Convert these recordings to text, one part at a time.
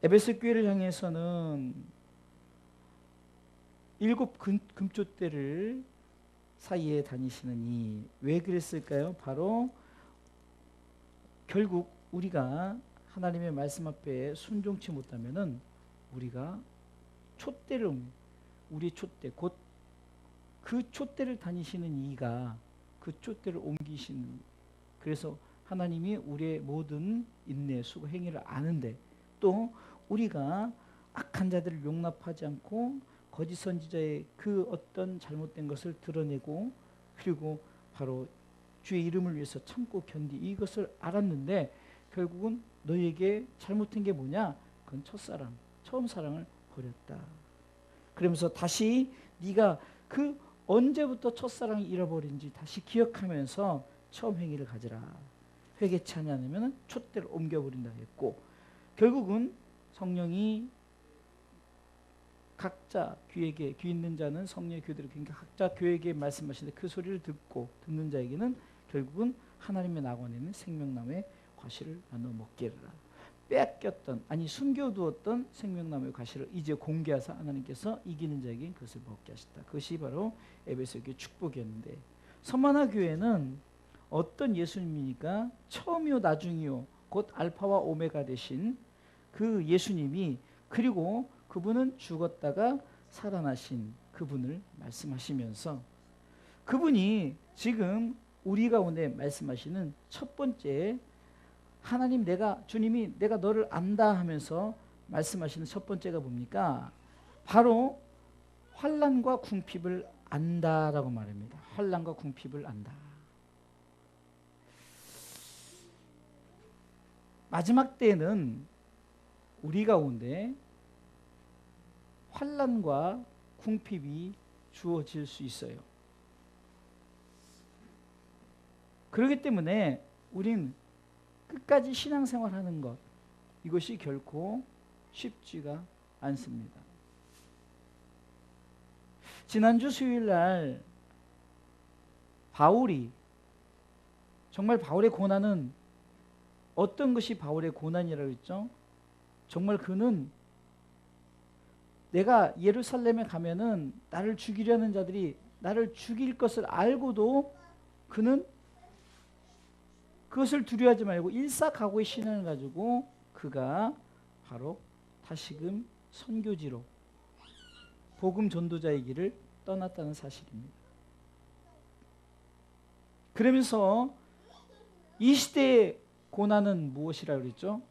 에베소 교회를 향해서는 7 금쪽대를 사이에 다니시느니 왜 그랬을까요? 바로 결국 우리가 하나님의 말씀 앞에 순종치 못하면은 우리가 촛대를, 우리 촛대, 곧 그 촛대를 다니시는 이가 그 촛대를 옮기시는, 그래서 하나님이 우리의 모든 인내, 수고, 행위를 아는데 또 우리가 악한 자들을 용납하지 않고 거짓 선지자의 그 어떤 잘못된 것을 드러내고 그리고 바로 주의 이름을 위해서 참고 견디 이것을 알았는데 결국은 너에게 잘못된 게 뭐냐? 그건 첫사랑, 처음 사랑을 버렸다. 그러면서 다시 네가 그 언제부터 첫사랑이 잃어버린지 다시 기억하면서 처음 행위를 가지라. 회개치 않으면 촛대를 옮겨버린다 했고, 결국은 성령이 각자 귀 있는 자는 성령의 교대로, 그러니까 각자 교회에게 말씀하시는데 그 소리를 듣는 자에게는 결국은 하나님의 낙원에는 생명나무의 과실을 나눠 먹게 하리라. 뺏겼던, 아니 숨겨두었던 생명나무의 과실을 이제 공개하사 하나님께서 이기는 자에게 그것을 먹게 하셨다. 그것이 바로 에베소 교회 축복이었는데, 서머나 교회는 어떤 예수님이니까 처음이요 나중이요 곧 알파와 오메가 되신 그 예수님이, 그리고 그분은 죽었다가 살아나신 그분을 말씀하시면서 그분이 지금 우리 가운데 말씀하시는 첫 번째, 하나님 주님이 내가 너를 안다 하면서 말씀하시는 첫 번째가 뭡니까? 바로 환난과 궁핍을 안다라고 말합니다. 환난과 궁핍을 안다. 마지막 때에는 우리 가운데 환난과 궁핍이 주어질 수 있어요. 그렇기 때문에 우린 끝까지 신앙생활하는 것, 이것이 결코 쉽지가 않습니다. 지난주 수요일날 바울이, 정말 바울의 고난은 어떤 것이 바울의 고난이라고 했죠? 정말 그는 내가 예루살렘에 가면은 나를 죽이려는 자들이 나를 죽일 것을 알고도 그는 그것을 두려워하지 말고 일사각오의 신앙을 가지고 그가 바로 다시금 선교지로 복음 전도자의 길을 떠났다는 사실입니다. 그러면서 이 시대의 고난은 무엇이라고 그랬죠?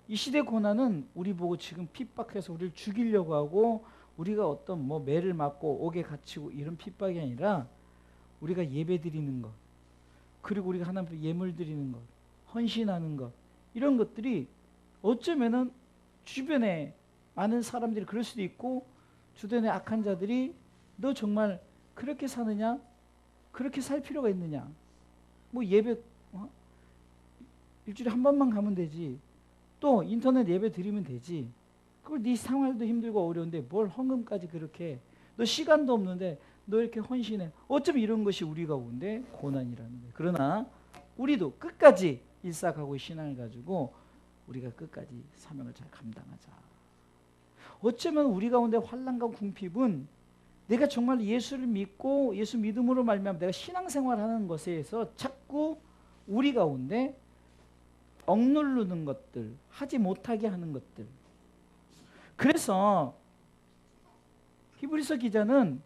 이 시대 고난은 우리 보고 지금 핍박해서 우리를 죽이려고 하고 우리가 어떤 매를 맞고 옥에 갇히고 이런 핍박이 아니라 우리가 예배 드리는 것, 그리고 우리가 하나님 앞에 예물 드리는 것, 헌신하는 것, 이런 것들이 어쩌면은 주변에 많은 사람들이 그럴 수도 있고 주변에 악한 자들이 너 정말 그렇게 사느냐? 그렇게 살 필요가 있느냐? 예배 일주일에 한 번만 가면 되지. 또 인터넷 예배 드리면 되지. 그걸 네 생활도 힘들고 어려운데 뭘 헌금까지 그렇게, 너 시간도 없는데 너 이렇게 헌신해. 어쩌면 이런 것이 우리 가운데 고난이라는 거예요. 그러나 우리도 끝까지 일사각오의 신앙을 가지고 우리가 끝까지 사명을 잘 감당하자. 어쩌면 우리 가운데 환난과 궁핍은 내가 정말 예수를 믿고 예수 믿음으로 말미암아 내가 신앙생활하는 것에서 자꾸 우리 가운데 억누르는 것들, 하지 못하게 하는 것들. 그래서 히브리서 기자는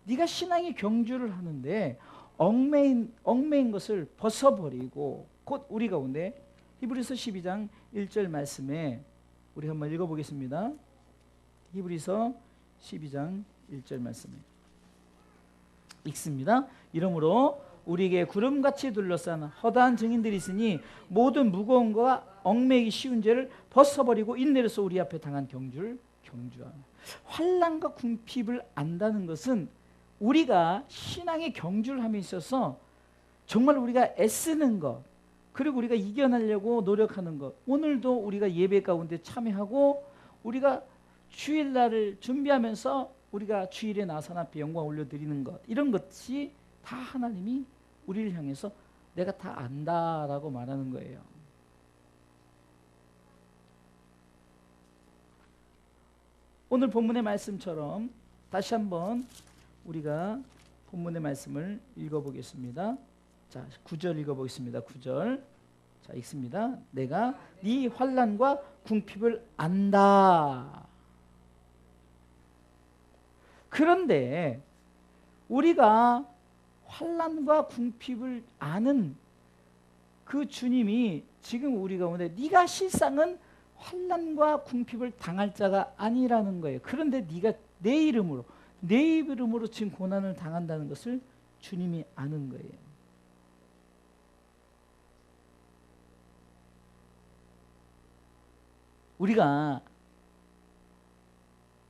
네가 신앙의 경주를 하는데 얽매인 것을 벗어버리고, 곧 우리 가운데 히브리서 12장 1절 말씀에 우리 한번 읽어보겠습니다. 히브리서 12장 1절 말씀에 읽습니다. 이러므로 우리에게 구름같이 둘러싼 허다한 증인들이 있으니 모든 무거운 것과 얽매이기 쉬운 죄를 벗어버리고 인내로서 우리 앞에 당한 경주를 경주하며. 환난과 궁핍을 안다는 것은 우리가 신앙의 경주를 함에 있어서 정말 우리가 애쓰는 것, 그리고 우리가 이겨내려고 노력하는 것, 오늘도 우리가 예배 가운데 참여하고 우리가 주일날을 준비하면서 우리가 주일에 나서 앞에 영광 올려드리는 것, 이런 것이 다 하나님이 우리를 향해서 내가 다 안다라고 말하는 거예요. 오늘 본문의 말씀처럼 다시 한번 우리가 본문의 말씀을 읽어보겠습니다. 자, 9절 읽어보겠습니다. 9절. 자, 읽습니다. 내가 네 환난과 궁핍을 안다. 그런데 우리가 환난과 궁핍을 아는 그 주님이 지금 우리 가운데 네가 실상은 환난과 궁핍을 당할 자가 아니라는 거예요. 그런데 네가 내 이름으로 지금 고난을 당한다는 것을 주님이 아는 거예요.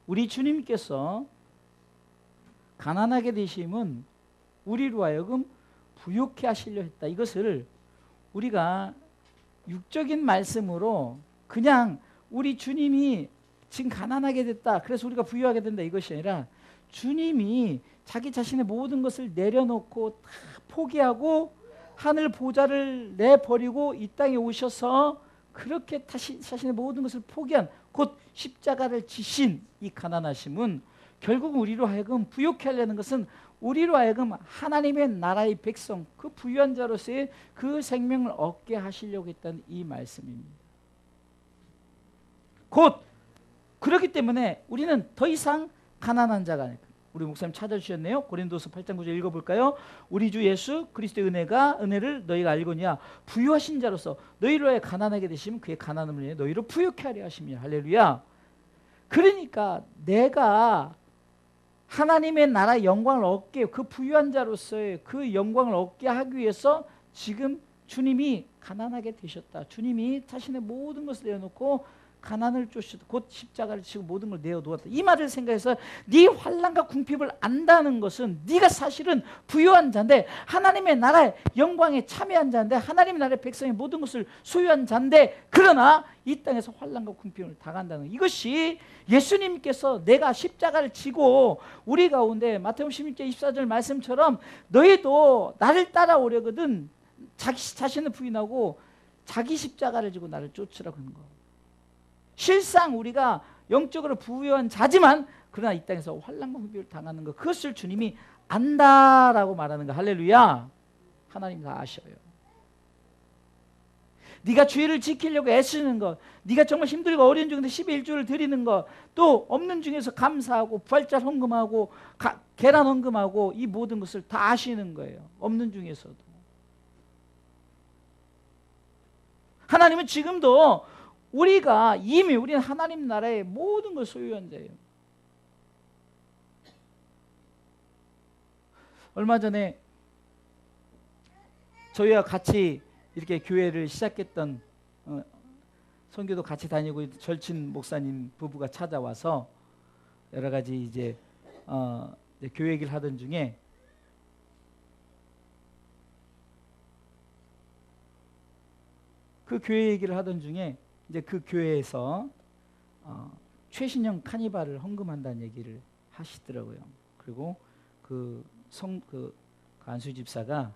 우리 주님께서 가난하게 되심은 우리로 하여금 부욕해 하시려 했다. 이것을 우리가 육적인 말씀으로 그냥 우리 주님이 지금 가난하게 됐다, 그래서 우리가 부유하게 된다, 이것이 아니라 주님이 자기 자신의 모든 것을 내려놓고 다 포기하고 하늘 보좌를 내버리고 이 땅에 오셔서 그렇게 자신의 모든 것을 포기한, 곧 십자가를 지신 이 가난하심은 결국 우리로 하여금 부욕해 하려는 것은 우리로 하여금 하나님의 나라의 백성, 그 부유한 자로서의 그 생명을 얻게 하시려고 했다는 이 말씀입니다. 곧 그렇기 때문에 우리는 더 이상 가난한 자가 아니고, 우리 목사님 찾아주셨네요. 고린도서 8장 9절 읽어볼까요? 우리 주 예수 그리스도의 은혜를 너희가 알거니와 부유하신 자로서 너희로 하여 가난하게 되시면 그의 가난함을 인해 너희로 부유케 하려 하심이라. 할렐루야. 그러니까 내가 하나님의 나라의 영광을 얻게, 그 부유한 자로서의 그 영광을 얻게 하기 위해서 지금 주님이 가난하게 되셨다. 주님이 자신의 모든 것을 내어놓고 가난을 쫓으셨다. 곧 십자가를 지고 모든 걸 내어놓았다. 이 말을 생각해서 네 환난과 궁핍을 안다는 것은 네가 사실은 부유한 자인데, 하나님의 나라의 영광에 참여한 자인데, 하나님의 나라의 백성의 모든 것을 소유한 자인데, 그러나 이 땅에서 환난과 궁핍을 당한다는, 이것이 예수님께서 내가 십자가를 지고 우리 가운데 마태복음 16장 24절 말씀처럼 너희도 나를 따라오려거든 자신을 부인하고 자기 십자가를 지고 나를 쫓으라고 하는 거. 실상 우리가 영적으로 부유한 자지만 그러나 이 땅에서 환난과 궁핍을 당하는 것, 그것을 주님이 안다라고 말하는 거. 할렐루야. 하나님 다 아셔요. 네가 주의를 지키려고 애쓰는 것, 네가 정말 힘들고 어려운 중인데 11조를 드리는 것, 또 없는 중에서 감사하고 부활절 헌금하고 계란 헌금하고 이 모든 것을 다 아시는 거예요. 없는 중에서도. 하나님은 지금도 우리는 하나님 나라의 모든 걸 소유한 자예요. 얼마 전에 저희와 같이 이렇게 교회를 시작했던 선교도 같이 다니고 절친 목사님 부부가 찾아와서 여러 가지 이제 교회 얘기를 하던 중에 이제 그 교회에서 최신형 카니발을 헌금한다는 얘기를 하시더라고요. 그리고 그 안수 집사가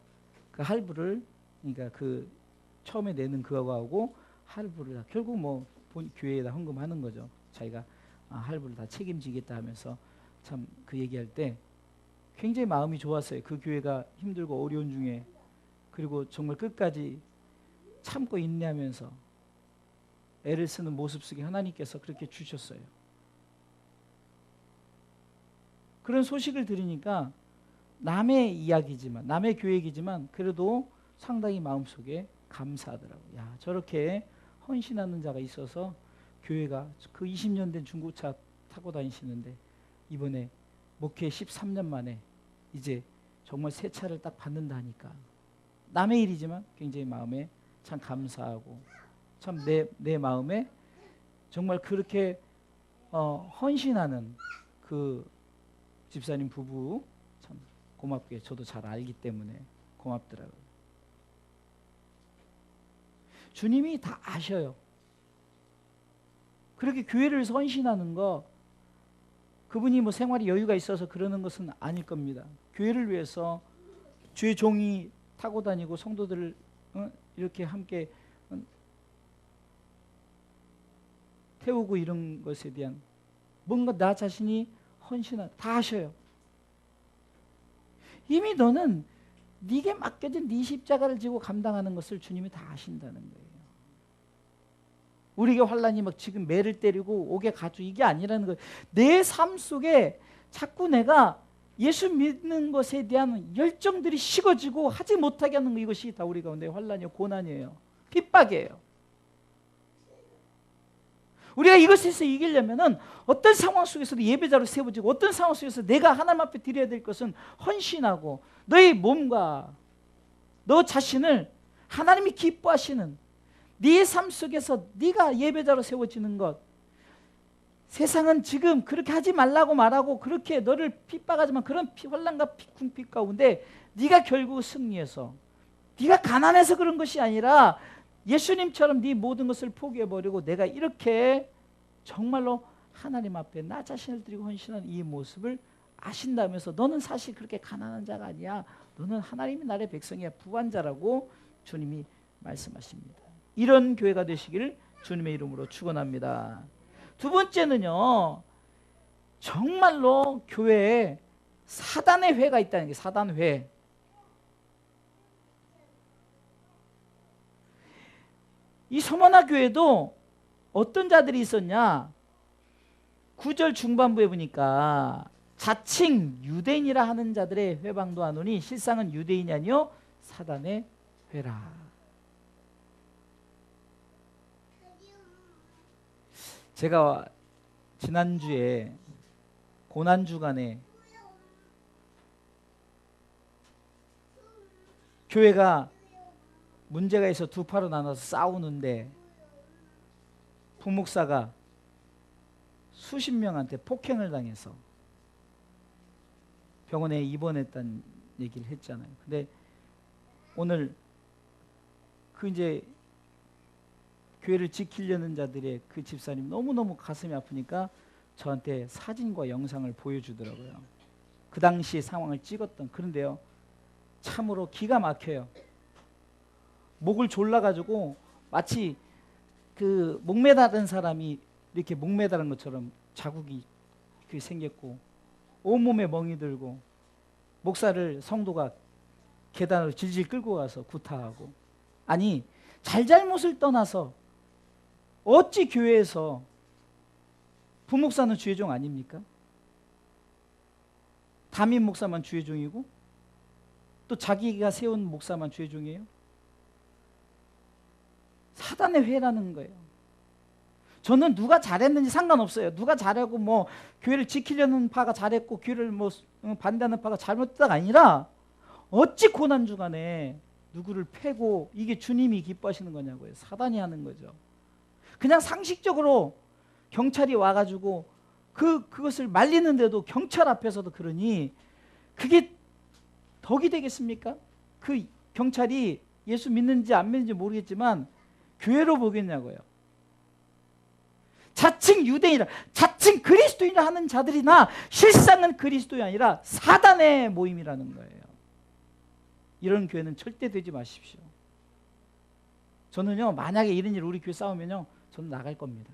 그 할부를, 그러니까 그 처음에 내는 그거하고 할부를 결국 뭐 교회에다 헌금하는 거죠. 자기가 할부를 다 책임지겠다 하면서 참 그 얘기할 때 굉장히 마음이 좋았어요. 그 교회가 힘들고 어려운 중에, 그리고 정말 끝까지 참고 인내하면서 애를 쓰는 모습 속에 하나님께서 그렇게 주셨어요. 그런 소식을 들으니까 남의 이야기지만, 남의 교회이지만 그래도 상당히 마음속에 감사하더라고요. 야, 저렇게 헌신하는 자가 있어서 교회가, 그 20년 된 중고차 타고 다니시는데 이번에 목회 13년 만에 이제 정말 새 차를 딱 받는다니까, 남의 일이지만 굉장히 마음에 참 감사하고, 참 내 마음에 정말 그렇게 헌신하는 그 집사님 부부 참 고맙게, 저도 잘 알기 때문에 고맙더라고요. 주님이 다 아셔요. 그렇게 교회를 헌신하는 거, 그분이 뭐 생활이 여유가 있어서 그러는 것은 아닐 겁니다. 교회를 위해서 주의 종이 타고 다니고 성도들을 이렇게 함께 태우고 이런 것에 대한 뭔가 나 자신이 다 하셔요. 이미 너는 네게 맡겨진 네 십자가를 지고 감당하는 것을 주님이 다 아신다는 거예요. 우리에게 환란이 막 지금 매를 때리고 옥에 가주 이게 아니라는 거예요. 내 삶 속에 자꾸 내가 예수 믿는 것에 대한 열정들이 식어지고 하지 못하게 하는 거, 이것이 다 우리 가운데 환란이요, 고난이에요, 핍박이에요. 우리가 이것에서 이기려면은 어떤 상황 속에서도 예배자로 세워지고, 어떤 상황 속에서 내가 하나님 앞에 드려야 될 것은 헌신하고, 너의 몸과 너 자신을 하나님이 기뻐하시는 네 삶 속에서 네가 예배자로 세워지는 것. 세상은 지금 그렇게 하지 말라고 말하고 그렇게 너를 핍박하지만, 그런 환난과 궁핍 가운데 네가 결국 승리해서, 네가 가난해서 그런 것이 아니라 예수님처럼 네 모든 것을 포기해버리고 내가 이렇게 정말로 하나님 앞에 나 자신을 드리고 헌신하는 이 모습을 아신다면서, 너는 사실 그렇게 가난한 자가 아니야, 너는 하나님의 나라의 백성이야, 부한 자라고 주님이 말씀하십니다. 이런 교회가 되시기를 주님의 이름으로 축원합니다. 두 번째는요, 정말로 교회에 사단의 회가 있다는 게, 사단회. 이 서머나 교회도 어떤 자들이 있었냐, 9절 중반부에 보니까 자칭 유대인이라 하는 자들의 회방도 하노니 실상은 유대인이 아니요 사단의 회라. 제가 지난주에 고난주간에 교회가 문제가 있어 두 파로 나눠서 싸우는데 부목사가 수십 명한테 폭행을 당해서 병원에 입원했다는 얘기를 했잖아요. 근데 오늘 그 이제 교회를 지키려는 자들의 그 집사님 너무너무 가슴이 아프니까 저한테 사진과 영상을 보여주더라고요. 그 당시 상황을 찍었던. 그런데요, 참으로 기가 막혀요. 목을 졸라가지고 마치 그 목매다른 사람이 이렇게 목매다른 것처럼 자국이 생겼고, 온몸에 멍이 들고, 목사를 성도가 계단으로 질질 끌고 가서 구타하고. 아니, 잘잘못을 떠나서 어찌 교회에서 부목사는 주의종 아닙니까? 담임 목사만 주의종이고 또 자기가 세운 목사만 주의종이에요? 사단의 회라는 거예요. 저는 누가 잘했는지 상관없어요. 누가 잘하고 뭐 교회를 지키려는 파가 잘했고 교회를 뭐 반대하는 파가 잘못했다가 아니라, 어찌 고난 주간에 누구를 패고 이게 주님이 기뻐하시는 거냐고요. 사단이 하는 거죠. 그냥 상식적으로 경찰이 와가지고 그것을 말리는데도 경찰 앞에서도 그러니 그게 덕이 되겠습니까? 그 경찰이 예수 믿는지 안 믿는지 모르겠지만 교회로 보겠냐고요. 자칭 유대인이라, 자칭 그리스도인이라 하는 자들이나 실상은 그리스도인이 아니라 사단의 모임이라는 거예요. 이런 교회는 절대 되지 마십시오. 저는요, 만약에 이런 일 우리 교회 싸우면요, 저는 나갈 겁니다.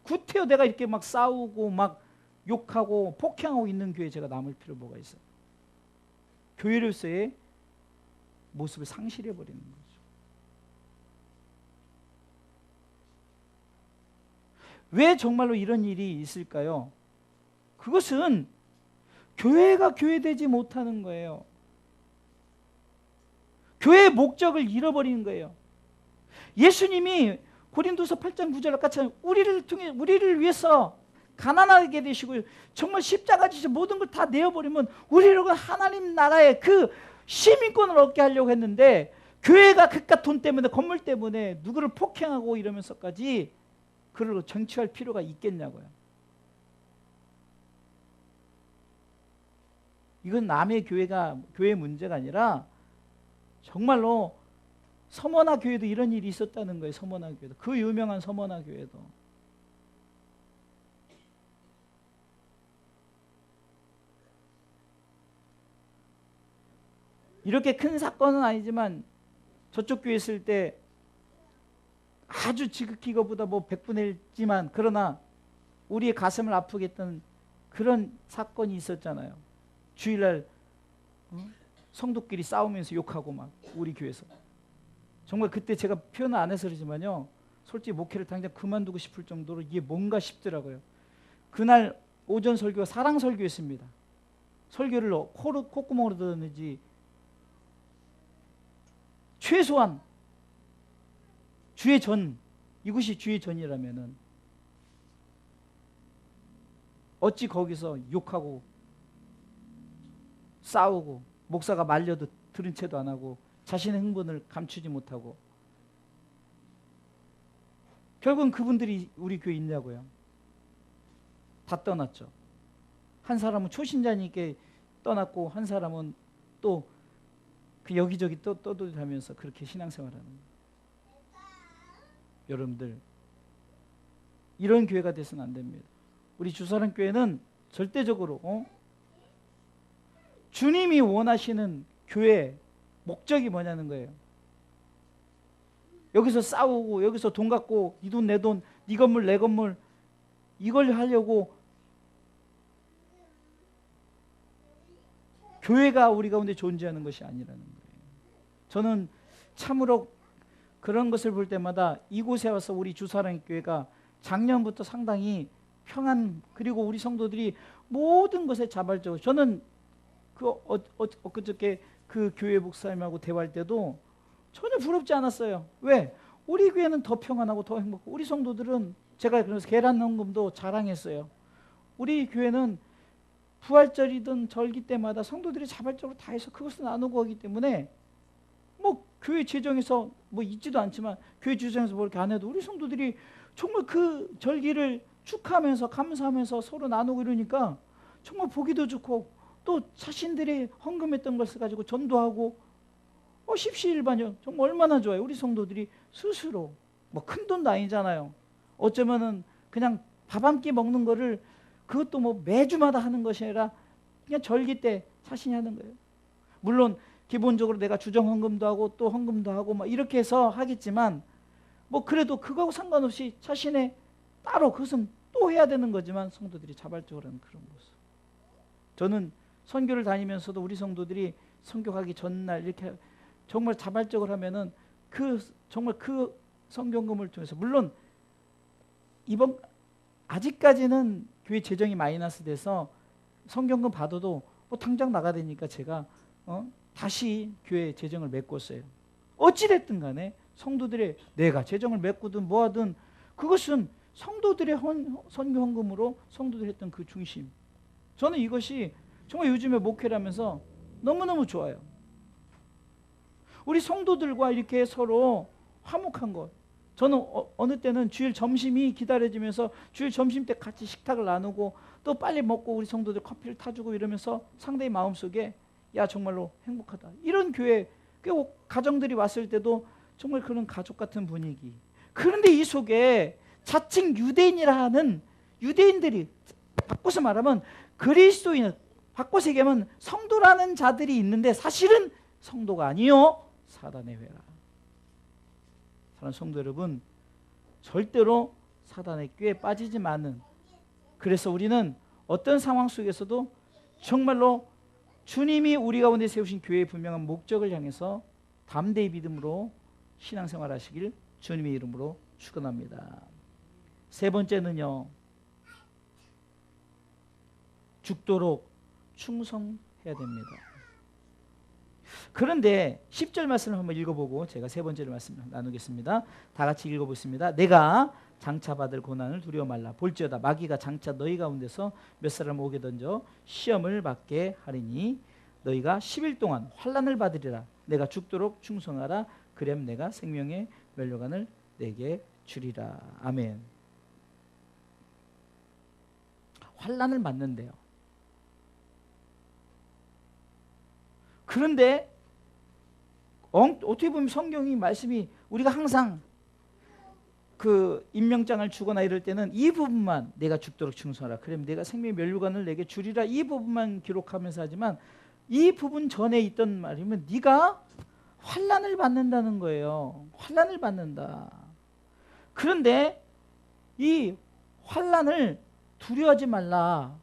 구태여 내가 이렇게 막 싸우고 막 욕하고 폭행하고 있는 교회에 제가 남을 필요 뭐가 있어요. 교회로서의 모습을 상실해버리는 거죠. 왜 정말로 이런 일이 있을까요? 그것은 교회가 교회되지 못하는 거예요. 교회의 목적을 잃어버리는 거예요. 예수님이 고린도서 8장 9절 같이 우리를 통해, 우리를 위해서 가난하게 되시고 정말 십자가 지시 모든 걸 다 내어버리면 우리를 하나님 나라의 그 시민권을 얻게 하려고 했는데, 교회가 그깟 돈 때문에, 건물 때문에 누구를 폭행하고 이러면서까지 그를 정치할 필요가 있겠냐고요. 이건 남의 교회 문제가 아니라 정말로 서머나 교회도 이런 일이 있었다는 거예요. 서머나 교회도, 그 유명한 서머나 교회도. 이렇게 큰 사건은 아니지만 저쪽 교회 있을 때 아주 지극히 이거보다 뭐 100분의 1지만 그러나 우리의 가슴을 아프게 했던 그런 사건이 있었잖아요. 주일날 성도끼리 싸우면서 욕하고 막 우리 교회에서. 정말 그때 제가 표현을 안 해서 그러지만요. 솔직히 목회를 당장 그만두고 싶을 정도로 이게 뭔가 싶더라고요. 그날 오전 설교가 사랑 설교였습니다. 설교를 콧구멍으로 들었는지 최소한 주의 전, 이것이 주의 전이라면은 어찌 거기서 욕하고 싸우고 목사가 말려도 들은 채도 안 하고 자신의 흥분을 감추지 못하고 결국은 그분들이 우리 교회에 있냐고요. 다 떠났죠. 한 사람은 초신자니까 떠났고 한 사람은 또 그 여기저기 떠돌면서 그렇게 신앙생활하는 거예요. 여러분들 이런 교회가 돼서는 안 됩니다. 우리 주사랑 교회는 절대적으로 주님이 원하시는 교회 목적이 뭐냐는 거예요. 여기서 싸우고 여기서 돈 갖고 네 돈 내 돈 네 건물 내 건물 이걸 하려고 교회가 우리 가운데 존재하는 것이 아니라는 거예요. 저는 참으로 그런 것을 볼 때마다 이곳에 와서 우리 주사랑 교회가 작년부터 상당히 평안 그리고 우리 성도들이 모든 것에 자발적으로 저는 엊그저께 그 교회 목사님하고 대화할 때도 전혀 부럽지 않았어요. 왜? 우리 교회는 더 평안하고 더 행복하고 우리 성도들은 제가 그래서 계란 헌금도 자랑했어요. 우리 교회는 부활절이든 절기 때마다 성도들이 자발적으로 다 해서 그것을 나누고 하기 때문에 뭐 교회 재정에서 뭐 있지도 않지만 교회 재정에서 뭐 이렇게 안 해도 우리 성도들이 정말 그 절기를 축하하면서 감사하면서 서로 나누고 이러니까 정말 보기도 좋고 또 자신들이 헌금했던 것을 가지고 전도하고 십시일반이요. 정말 얼마나 좋아요. 우리 성도들이 스스로 뭐 큰 돈도 아니잖아요. 어쩌면은 그냥 밥 한 끼 먹는 거를 그것도 뭐 매주마다 하는 것이 아니라 그냥 절기 때 자신이 하는 거예요. 물론 기본적으로 내가 주정 헌금도 하고 또 헌금도 하고 막 이렇게 해서 하겠지만 뭐 그래도 그거하고 상관없이 자신의 따로 그것은 또 해야 되는 거지만 성도들이 자발적으로 하는 그런 모습. 저는 선교를 다니면서도 우리 성도들이 선교 가기 전날 이렇게 정말 자발적으로 하면은 정말 그 선교금을 통해서 물론 이번 아직까지는 교회 재정이 마이너스 돼서 선교금 받아도 뭐 당장 나가야 되니까 제가 다시 교회 재정을 메꿨어요. 어찌됐든 간에 성도들의 내가 재정을 메꾸든 뭐하든 그것은 성도들의 선교 헌금으로 성도들이 했던 그 중심. 저는 이것이 정말 요즘에 목회를 하면서 너무너무 좋아요. 우리 성도들과 이렇게 서로 화목한 것. 저는 어느 때는 주일 점심이 기다려지면서 주일 점심 때 같이 식탁을 나누고 또 빨리 먹고 우리 성도들 커피를 타주고 이러면서 상대의 마음속에 야 정말로 행복하다. 이런 교회 가정들이 왔을 때도 정말 그런 가족 같은 분위기. 그런데 이 속에 자칭 유대인이라 하는 유대인들이 바꿔서 말하면 그리스도인 바꿔서 얘기하면 성도라는 자들이 있는데 사실은 성도가 아니요 사단의 회라. 사랑하는 성도 여러분 절대로 사단의 꾀에 빠지지만은 그래서 우리는 어떤 상황 속에서도 정말로 주님이 우리 가운데 세우신 교회의 분명한 목적을 향해서 담대히 믿음으로 신앙생활 하시길 주님의 이름으로 축원합니다. 세 번째는요. 죽도록 충성해야 됩니다. 그런데 10절 말씀을 한번 읽어보고 제가 세 번째로 말씀 나누겠습니다. 다 같이 읽어보겠습니다. 내가 장차 받을 고난을 두려워 말라. 볼지어다 마귀가 장차 너희 가운데서 몇 사람 오게 던져 시험을 받게 하리니 너희가 10일 동안 환난을 받으리라. 내가 죽도록 충성하라. 그럼 내가 생명의 면류관을 내게 주리라. 아멘. 환난을 받는데요. 그런데 어떻게 보면 성경이 말씀이 우리가 항상 그 임명장을 주거나 이럴 때는 이 부분만 내가 죽도록 충성하라. 그럼 내가 생명의 면류관을 내게 주리라. 이 부분만 기록하면서 하지만 이 부분 전에 있던 말이면 네가 환난을 받는다는 거예요. 환난을 받는다. 그런데 이 환난을 두려워하지 말라.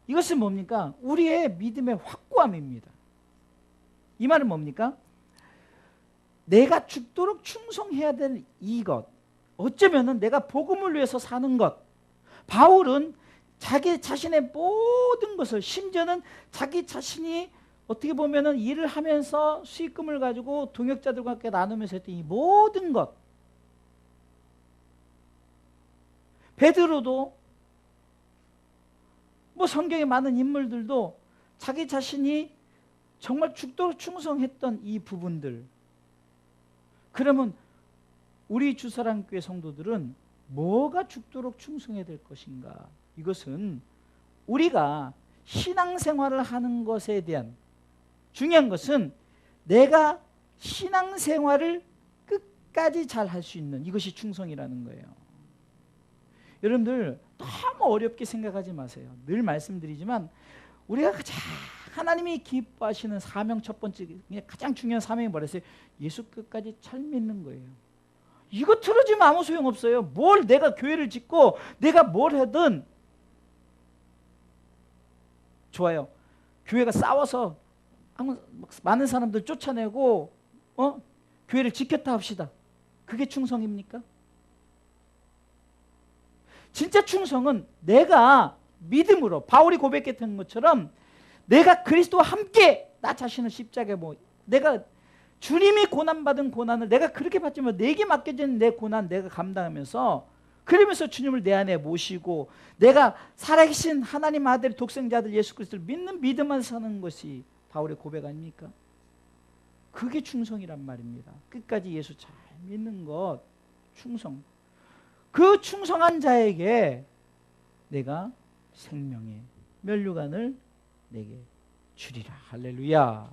이것은 뭡니까? 우리의 믿음의 확고함입니다. 이 말은 뭡니까? 내가 죽도록 충성해야 될 이것, 어쩌면은 내가 복음을 위해서 사는 것. 바울은 자기 자신의 모든 것을, 심지어는 자기 자신이 어떻게 보면은 일을 하면서 수익금을 가지고 동역자들과 함께 나누면서 했던 이 모든 것. 베드로도, 뭐 성경에 많은 인물들도 자기 자신이 정말 죽도록 충성했던 이 부분들. 그러면 우리 주사랑교회 성도들은 뭐가 죽도록 충성해야 될 것인가? 이것은 우리가 신앙생활을 하는 것에 대한 중요한 것은 내가 신앙생활을 끝까지 잘 할 수 있는, 이것이 충성이라는 거예요. 여러분들 너무 어렵게 생각하지 마세요. 늘 말씀드리지만 우리가 가장 하나님이 기뻐하시는 사명, 첫 번째 가장 중요한 사명이 뭐랬어요? 예수 끝까지 잘 믿는 거예요. 이거 틀어지면 아무 소용없어요. 뭘 내가 교회를 짓고 내가 뭘 하든 좋아요. 교회가 싸워서 많은 사람들 쫓아내고 교회를 지켰다 합시다. 그게 충성입니까? 진짜 충성은 내가 믿음으로, 바울이 고백했던 것처럼 내가 그리스도와 함께 나 자신을 십자가에 내가 주님이 고난받은 고난을 내가 그렇게 받지만 내게 맡겨진 내 고난 내가 감당하면서, 그러면서 주님을 내 안에 모시고 내가 살아계신 하나님 아들 독생자들 예수 그리스도를 믿는 믿음 안에 사는 것이 바울의 고백 아닙니까? 그게 충성이란 말입니다. 끝까지 예수 잘 믿는 것, 충성. 그 충성한 자에게 내가 생명의 면류관을 내게 주리라. 할렐루야.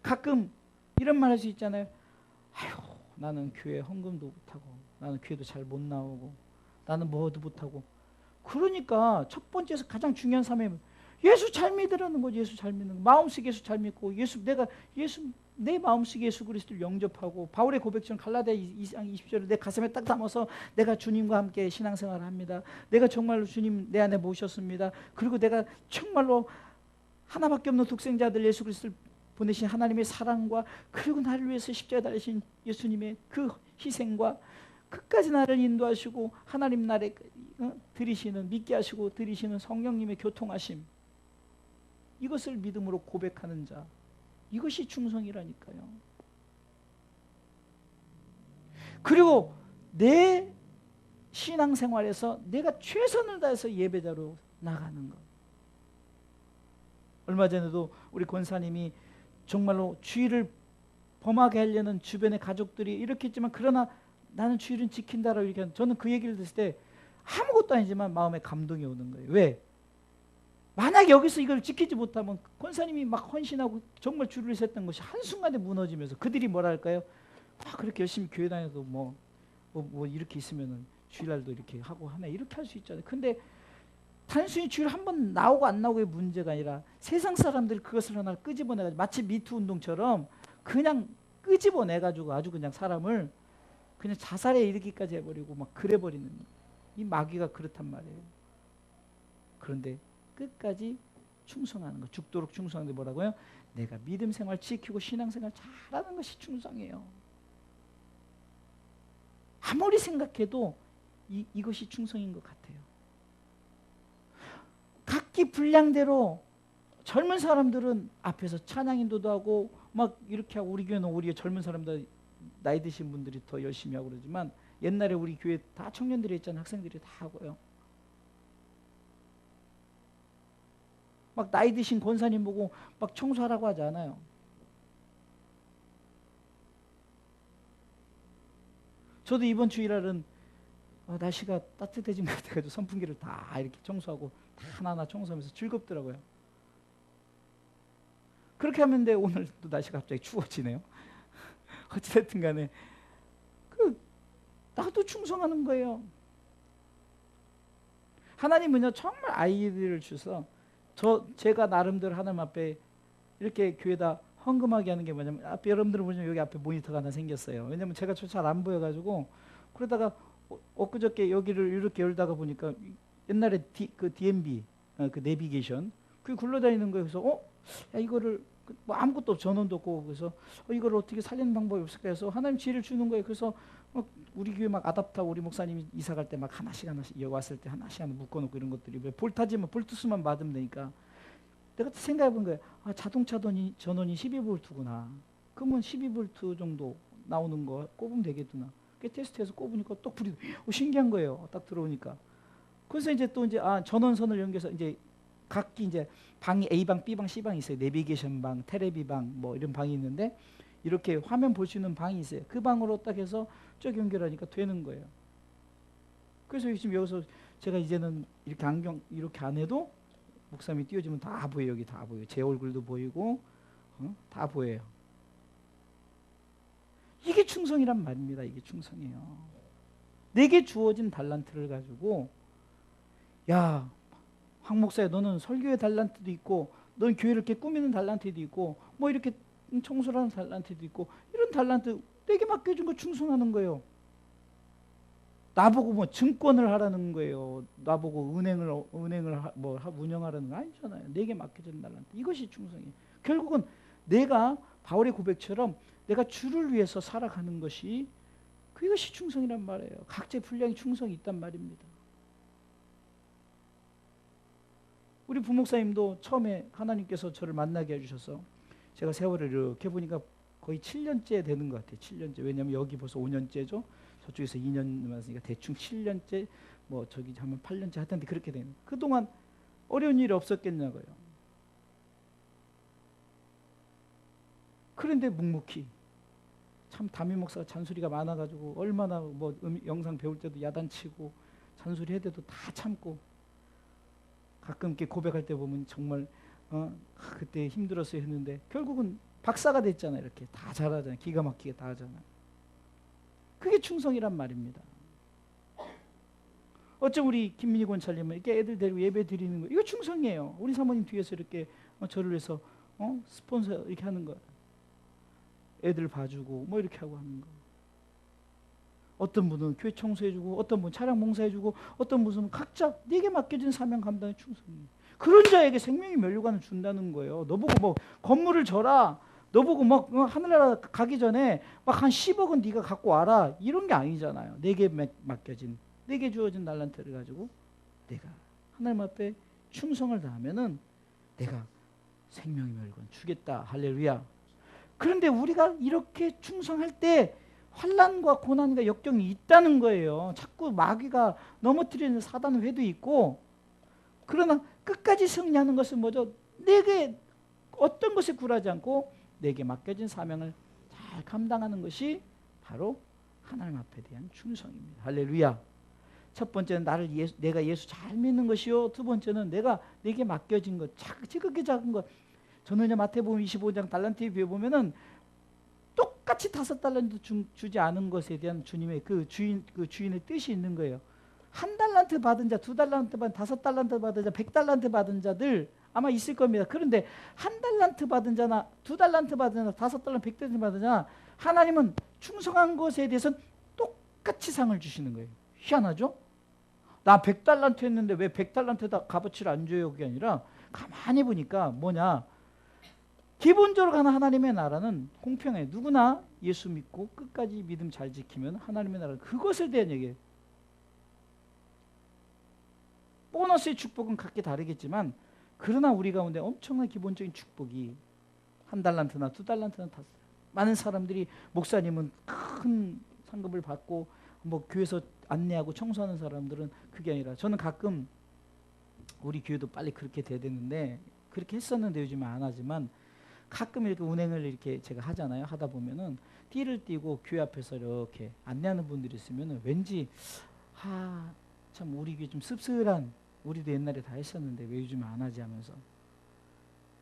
가끔 이런 말 할 수 있잖아요. 아유, 나는 교회 헌금도 못하고, 나는 교회도 잘 못 나오고, 나는 뭐도 못하고. 그러니까 첫 번째에서 가장 중요한 사명은 예수 잘 믿으라는 거지. 예수 잘 믿는 거. 마음속에 예수 잘 믿고, 내 마음속에 예수 그리스도를 영접하고, 바울의 고백처럼 갈라디아 2장 20절을 내 가슴에 딱 담아서 내가 주님과 함께 신앙생활을 합니다. 내가 정말로 주님 내 안에 모셨습니다. 그리고 내가 정말로 하나밖에 없는 독생자들 예수 그리스도를 보내신 하나님의 사랑과, 그리고 나를 위해서 십자가에 달리신 예수님의 그 희생과 끝까지 나를 인도하시고 하나님 나라에 들이시는, 믿게 하시고 들이시는 성령님의 교통하심, 이것을 믿음으로 고백하는 자, 이것이 충성이라니까요. 그리고 내 신앙생활에서 내가 최선을 다해서 예배자로 나가는 것. 얼마 전에도 우리 권사님이 정말로 주의를 범하게 하려는 주변의 가족들이 이렇게 했지만, 그러나 나는 주의를 지킨다라고 이렇게, 저는 그 얘기를 들었을 때 아무것도 아니지만 마음에 감동이 오는 거예요. 왜? 만약 여기서 이걸 지키지 못하면 권사님이 막 헌신하고 정말 주를 셌던 것이 한순간에 무너지면서, 그들이 뭐라 할까요? 그렇게 열심히 교회 다녀도 뭐 이렇게 있으면은 주일날도 이렇게 하고 하네, 이렇게 할 수 있잖아요. 근데 단순히 주일 한 번 나오고 안 나오고의 문제가 아니라 세상 사람들이 그것을 하나 끄집어내가지고, 마치 미투 운동처럼 그냥 끄집어내가지고 아주 그냥 사람을 그냥 자살에 이르기까지 해버리고 막 그래버리는, 이 마귀가 그렇단 말이에요. 그런데 끝까지 충성하는 것, 죽도록 충성하는 게 뭐라고요? 내가 믿음 생활 지키고 신앙생활 잘하는 것이 충성이에요. 아무리 생각해도 이것이 충성인 것 같아요. 각기 분량대로 젊은 사람들은 앞에서 찬양 인도도 하고 막 이렇게 하고, 우리 교회는 오히려 젊은 사람들, 나이 드신 분들이 더 열심히 하고 그러지만, 옛날에 우리 교회 다 청년들이 있잖아요. 학생들이 다 하고요. 막 나이 드신 권사님 보고 막 청소하라고 하지 않아요. 저도 이번 주일날은 날씨가 따뜻해진 것 같아가지고 선풍기를 다 이렇게 청소하고 다 하나하나 청소하면서 즐겁더라고요. 그렇게 하는데 오늘 또 날씨가 갑자기 추워지네요. 어찌됐든 간에 나도 충성하는 거예요. 하나님은요 정말 아이들을 주셔서 제가 나름대로 하나님 앞에 이렇게 교회다 헌금하게 하는 게 뭐냐면, 앞에 여러분들은 보시면 여기 앞에 모니터가 하나 생겼어요. 왜냐면 제가 잘 안 보여가지고. 그러다가 엊그저께 여기를 이렇게 열다가 보니까 옛날에 그 DMB 그 내비게이션 그게 굴러다니는 거예요. 그래서 야, 이거를 뭐 아무것도 전원도 없고, 그래서 이걸 어떻게 살리는 방법이 없을까 해서 하나님 지혜를 주는 거예요. 그래서 우리 교회 막 아답터 우리 목사님이 이사 갈 때 막 하나씩 여기 왔을 때 하나씩 묶어놓고 이런 것들이 왜 볼타지만 볼트수만 받으면 되니까. 내가 생각해 본 거예요. 아, 자동차 전원이 12V구나. 그러면 12V 정도 나오는 거 꼽으면 되겠구나. 그 테스트해서 꼽으니까 또 불이 신기한 거예요. 딱 들어오니까. 그래서 이제 또 전원선을 연결해서 이제 각기 이제 방이 A방, B방, C방이 있어요. 내비게이션 방, 테레비 방, 뭐 이런 방이 있는데 이렇게 화면 볼 수 있는 방이 있어요. 그 방으로 딱 해서 쭉 연결하니까 되는 거예요. 그래서 지금 여기서 제가 이제는 이렇게 안경 이렇게 안 해도 목사님이 띄워주면 다 보여요. 여기 다 보여요. 제 얼굴도 보이고 다 보여요. 이게 충성이란 말입니다. 이게 충성이에요. 내게 주어진 달란트를 가지고, 야, 황 목사야, 너는 설교의 달란트도 있고, 넌 교회를 이렇게 꾸미는 달란트도 있고, 뭐 이렇게 청소를 하는 달란트도 있고, 이런 달란트 내게 맡겨준 거 충성하는 거예요. 나보고 뭐 증권을 하라는 거예요. 나보고 은행을 뭐 운영하라는 거 아니잖아요. 내게 맡겨진 달란트. 이것이 충성이에요. 결국은 내가 바울의 고백처럼 내가 주를 위해서 살아가는 것이, 그것이 충성이란 말이에요. 각자의 분량이 충성이 있단 말입니다. 우리 부목사님도 처음에 하나님께서 저를 만나게 해주셔서 제가 세월을 이렇게 보니까 거의 7년째 되는 것 같아요. 7년째. 왜냐하면 여기 벌써 5년째죠. 저쪽에서 2년 남았으니까 대충 7년째, 뭐 저기 하면 8년째 하던데 그렇게 되는. 그동안 어려운 일이 없었겠냐고요. 그런데 묵묵히 참 담임 목사가 잔소리가 많아가지고 얼마나 뭐 영상 배울 때도 야단치고 잔소리 해대도 다 참고, 가끔 이렇게 고백할 때 보면 정말 그때 힘들었어요 했는데 결국은 박사가 됐잖아요. 이렇게 다 잘하잖아요. 기가 막히게 다 하잖아요. 그게 충성이란 말입니다. 어쩜 우리 김민희 권찰님은 이렇게 애들 데리고 예배 드리는 거, 이거 충성이에요. 우리 사모님 뒤에서 이렇게 저를 위해서 스폰서 이렇게 하는 거, 애들 봐주고 뭐 이렇게 하고 하는 거. 어떤 분은 교회 청소해주고, 어떤 분은 차량 봉사해주고, 어떤 분은 각자 내게 맡겨진 사명 감당의 충성이에요. 그런 자에게 생명의 면류관을 준다는 거예요. 너보고 뭐 건물을 져라, 너보고 막 하늘나라 가기 전에 막 한 10억은 네가 갖고 와라, 이런 게 아니잖아요. 내게 맡겨진, 내게 주어진 달란트를 가지고 내가 하나님 앞에 충성을 다하면은 내가 생명의 면류관 주겠다. 할렐루야. 그런데 우리가 이렇게 충성할 때 환난과 고난과 역경이 있다는 거예요. 자꾸 마귀가 넘어뜨리는 사단 회도 있고, 그러나 끝까지 승리하는 것은 뭐죠? 내게 어떤 것에 굴하지 않고 내게 맡겨진 사명을 잘 감당하는 것이 바로 하나님 앞에 대한 충성입니다. 할렐루야. 첫 번째는 내가 예수 잘 믿는 것이요. 두 번째는 내게 맡겨진 것, 지극히 작은 것. 저는 마태복음 25장 달란트에 비해 보면은 똑같이 5달란트 주지 않은 것에 대한 주님의 그 주인의 뜻이 있는 거예요. 1달란트 받은 자, 2달란트 받은 자, 5달란트 받은 자, 100달란트 받은 자들 아마 있을 겁니다. 그런데 1달란트 받은 자나 2달란트 받은 자나 5달란트, 100달란트 받은 자나 하나님은 충성한 것에 대해서는 똑같이 상을 주시는 거예요. 희한하죠? 나 100달란트 했는데 왜 100달란트에다 값어치를 안 줘요? 그게 아니라 가만히 보니까 뭐냐, 기본적으로 가는 하나님의 나라는 공평해요. 누구나 예수 믿고 끝까지 믿음 잘 지키면 하나님의 나라, 그것에 대한 얘기예요. 보너스의 축복은 각기 다르겠지만, 그러나 우리 가운데 엄청난 기본적인 축복이 1달란트나 2달란트나 다, 많은 사람들이 목사님은 큰 상급을 받고 뭐 교회에서 안내하고 청소하는 사람들은 그게 아니라, 저는 가끔 우리 교회도 빨리 그렇게 돼야 되는데 그렇게 했었는데 요즘은 안 하지만, 가끔 이렇게 운행을 이렇게 제가 하잖아요. 하다 보면은 띠를 띠고 교회 앞에서 이렇게 안내하는 분들이 있으면은 왠지 참 우리 교회 좀 씁쓸한, 우리도 옛날에 다 했었는데 왜 요즘 안 하지 하면서,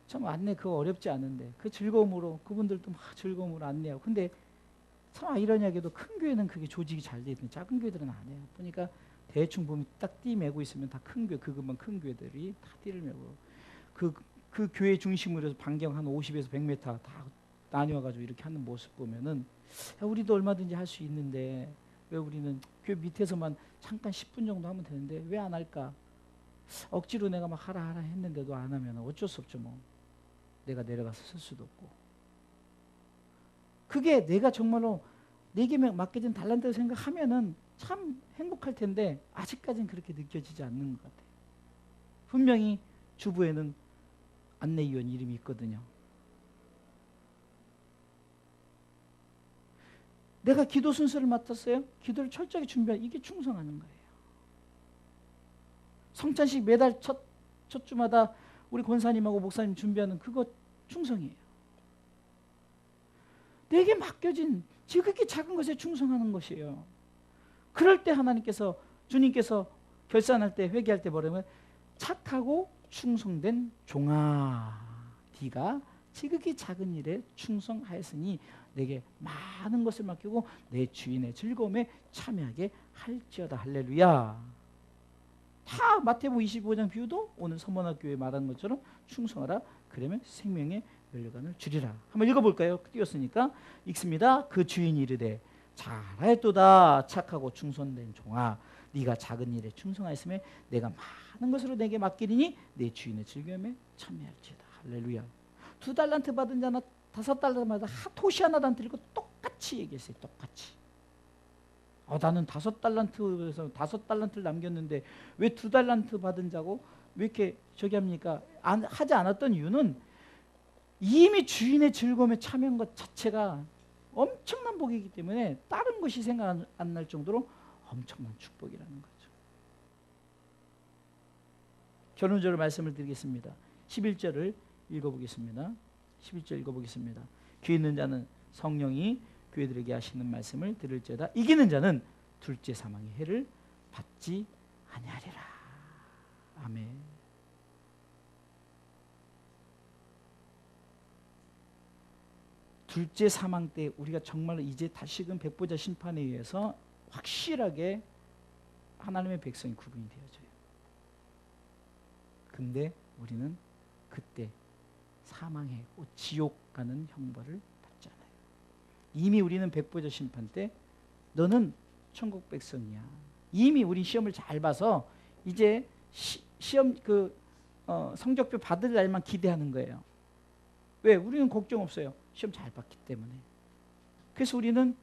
참 안내 그거 어렵지 않은데 그 즐거움으로 그분들도 막 즐거움으로 안내하고. 근데 참 아이러니하게도 큰 교회는 그게 조직이 잘 돼 있는데 작은 교회들은 안 해요. 보니까 대충 보면 딱 띠 메고 있으면 다 큰 교회, 그것만 큰 교회들이 다 띠를 메고. 그 교회 중심으로 해서 반경 한 50에서 100m 다 나뉘어가지고 이렇게 하는 모습 보면은 우리도 얼마든지 할 수 있는데 왜 우리는 교회 밑에서만 잠깐 10분 정도 하면 되는데 왜 안 할까? 억지로 내가 막 하라 했는데도 안 하면 어쩔 수 없죠 뭐. 내가 내려가서 쓸 수도 없고. 그게 내가 정말로 내게 맡겨진 달란트를 생각하면은 참 행복할 텐데 아직까지는 그렇게 느껴지지 않는 것 같아요. 분명히 주부에는 안내위원 이름이 있거든요. 내가 기도 순서를 맡았어요. 기도를 철저하게 준비하는 이게 충성하는 거예요. 성찬식 매달 첫 주마다 우리 권사님하고 목사님 준비하는 그거 충성이에요. 내게 맡겨진 지극히 작은 것에 충성하는 것이에요. 그럴 때 하나님께서 주님께서 결산할 때 회개할 때 뭐라면 착하고 충성된 종아 네가 지극히 작은 일에 충성하였으니 내게 많은 것을 맡기고 내 주인의 즐거움에 참여하게 할지어다. 할렐루야. 다 마태복음 25장 비유도 오늘 서문학교에 말한 것처럼 충성하라. 그러면 생명의 면류관을 주리라. 한번 읽어볼까요? 띄웠으니까 읽습니다. 그 주인이 이르되 잘하였도다 착하고 충성된 종아 네가 작은 일에 충성하였으면 내가 많은 것으로 내게 맡기리니 내 주인의 즐거움에 참여할지어다. 할렐루야. 2달란트 받은 자나 5달란트마다 토시 하나도 드리고 똑같이 얘기했어요. 똑같이. 나는 5달란트에서 5달란트를 남겼는데 왜 2달란트 받은 자고 왜 이렇게 저기 합니까? 하지 않았던 이유는 이미 주인의 즐거움에 참여한 것 자체가 엄청난 복이기 때문에 다른 것이 생각 안 날 정도로 엄청난 축복이라는 거죠. 결론적으로 말씀을 드리겠습니다. 11절을 읽어보겠습니다. 11절 읽어보겠습니다. 귀 있는 자는 성령이 교회들에게 하시는 말씀을 들을지어다. 이기는 자는 둘째 사망의 해를 받지 아니하리라. 아멘. 둘째 사망 때 우리가 정말 이제 다시금 백보자 심판에 의해서 확실하게 하나님의 백성이 구분이 되어져요. 근데 우리는 그때 사망해 지옥 가는 형벌을 받잖아요. 이미 우리는 백보자 심판 때 너는 천국 백성이야. 이미 우리 시험을 잘 봐서 이제 시험 성적표 받을 날만 기대하는 거예요. 왜? 우리는 걱정 없어요. 시험 잘 봤기 때문에. 그래서 우리는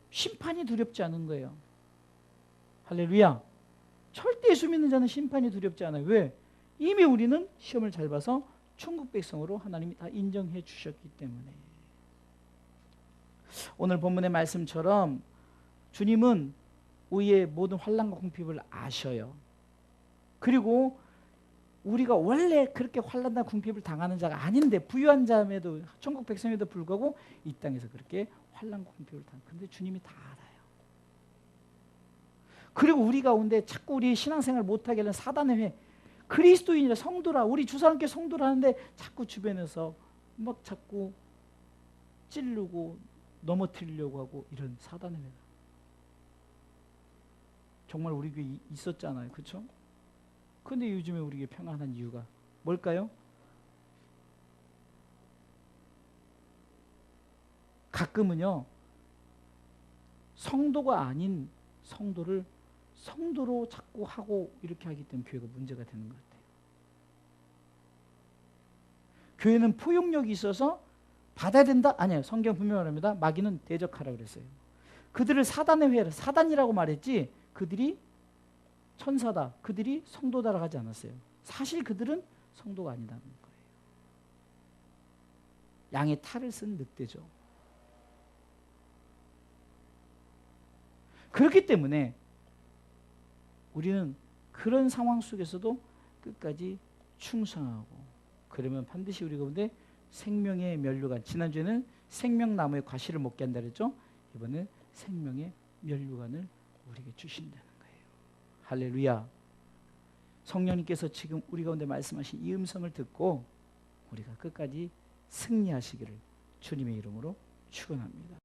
심판이 두렵지 않은 거예요. 할렐루야. 절대 예수 믿는 자는 심판이 두렵지 않아요. 왜? 이미 우리는 시험을 잘 봐서 천국 백성으로 하나님이 다 인정해 주셨기 때문에. 오늘 본문의 말씀처럼 주님은 우리의 모든 환난과 궁핍을 아셔요. 그리고 우리가 원래 그렇게 환난과 궁핍을 당하는 자가 아닌데 부유한 자임에도 천국 백성에도 불구하고 이 땅에서 그렇게 환난과 궁핍을 당하는. 근데 주님이 다 알아요. 그리고 우리 가운데 자꾸 우리 신앙생활 못하게 하는 사단의 회, 그리스도인이라 성도라 우리 주사람께 성도라는데 자꾸 주변에서 막 자꾸 찌르고 넘어뜨리려고 하고 이런 사단의 회가 정말 우리 교회에 있었잖아요. 그렇죠? 그런데 요즘에 우리 교회 평안한 이유가 뭘까요? 가끔은요 성도가 아닌 성도를 성도로 자꾸 하고 이렇게 하기 때문에 교회가 문제가 되는 것 같아요. 교회는 포용력이 있어서 받아야 된다? 아니에요. 성경 분명히 말합니다. 마귀는 대적하라고 그랬어요. 그들을 사단의 회라 사단이라고 말했지 그들이 천사다, 그들이 성도다라고 하지 않았어요. 사실 그들은 성도가 아니라는 거예요. 양의 탈을 쓴 늑대죠. 그렇기 때문에 우리는 그런 상황 속에서도 끝까지 충성하고 그러면 반드시 우리 가운데 생명의 면류관, 지난주에는 생명나무의 과실을 먹게 한다 그랬죠? 이번엔 생명의 면류관을 우리에게 주신다는 거예요. 할렐루야. 성령님께서 지금 우리 가운데 말씀하신 이 음성을 듣고 우리가 끝까지 승리하시기를 주님의 이름으로 축원합니다.